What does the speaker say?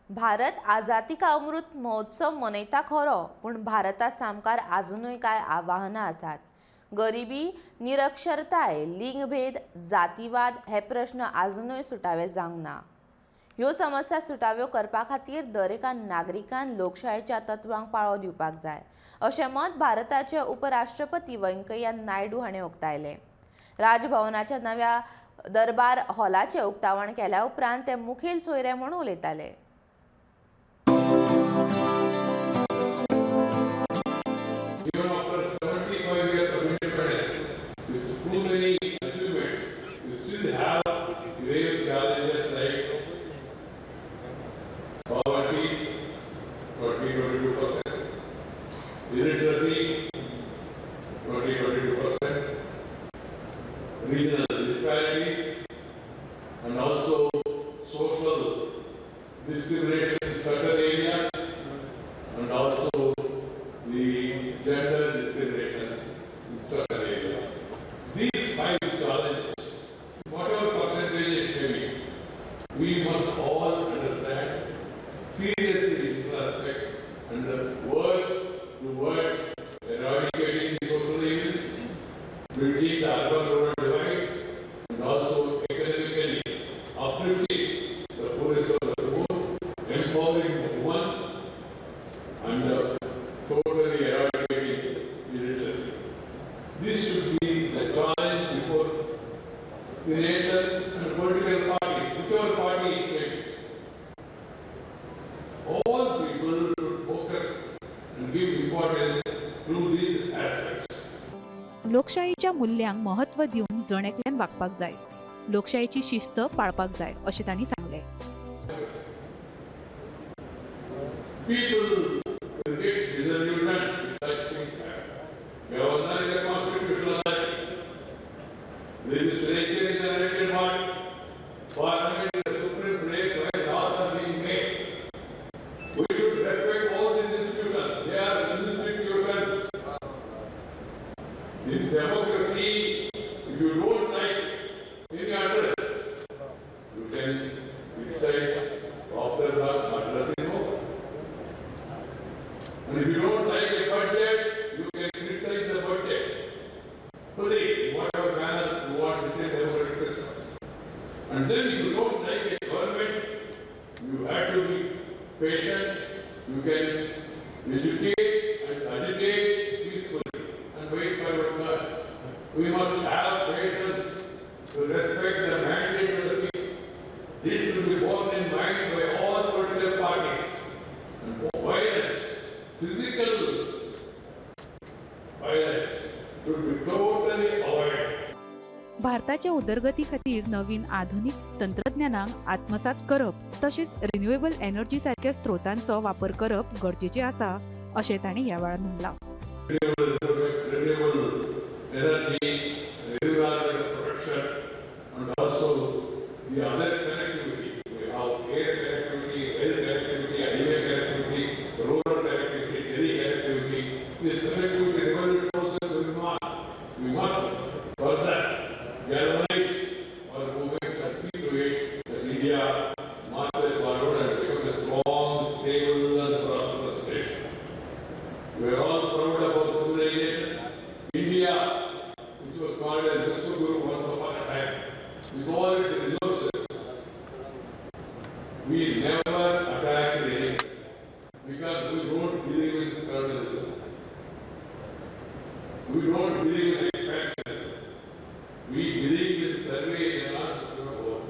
भारत आजादी का अमृत महोत्सव मनयता खरो, पूण भारता सामकार आजुनूय काय आव्हानां आसात. गरिबी, निरक्षरताय, लिंगभेद, जातीवाद हे प्रश्न आजुनूय सुटावे जावंक ना. ह्यो समस्या सुटाव्यो करपा खातीर दरेका नागरिकान लोकशायेच्या तत्वांक पाळो दिवपाक जाय, अशें मत भारताचे उपराष्ट्रपती वेंकय्या नायडू हाणें उक्तायलें. राजभवनाच्या नव्या दरबार हॉलाचें उक्तावण केल्या उपरांत ते मुखेल सोयरे म्हूण उलयताले. Even after 75 years of independence, with too many achievements, we still have grave challenges like poverty, 22%, illiteracy, 22%, regional disparities, and also social discrimination in certain areas, and also the gender discrimination in certain areas. These 5 challenges, whatever percentage it may be, we must all understand, seriously respect, and work towards eradicating the social evils, bridging the urban-rural divide, and also economically uplifting the poorest of the poor, empowering the woman, and totally eradicating illiteracy. This should be the challenge before the nation and political parties, whichever party it may be. All people should focus and give importance to these aspects. लोकशाहीच्या मूल्यांक महत्व दिवन जणेकल्यान वागपाक जाय. लोकशाहीची शिस्त पाळपाक जाय अशें तांणी सांगलें. People will get disillusioned if such things happen. Governor is a constitutional authority. Legislature is an elected body. Parliament is the supreme place where laws are being made. We should respect all these institutions. They are institutions. In democracy, if you don't like any address, you can criticize after the address is over. And if you don't like a budget, you can criticize the budget. Fully, whatever manner you want within the democratic system. And then if you don't like a government, you have to be patient. You can educate and agitate peacefully and wait for your turn. We must have patience to respect the mandate of the people. This should be borne in mind by all political parties. And violence, physical violence, should be totally avoided. भारताच्या उदरगती खातीर नवीन आधुनिक तंत्रज्ञानाक आत्मसात करप तशेंच renewable energy सारख्या स्त्रोतांचो वापर करप गरजेचें आसा अशें तांणी ह्या वेळार म्हणलां. Renewable energy, environmental protection, and also the other connectivity. We have air connectivity, rail connectivity, highway connectivity, rural connectivity, tele connectivity. This connectivity revolution will not. We must further galvanize our movements and see to it that India marches forward and becomes a strong, stable, and prosperous nation. We are all proud about civilization. India, which was called as Vishwaguru once upon a time, with all its resources, we never attacked anything because we don't believe in colonialism. We don't believe in expansionism. We believe in survey and answer to the world.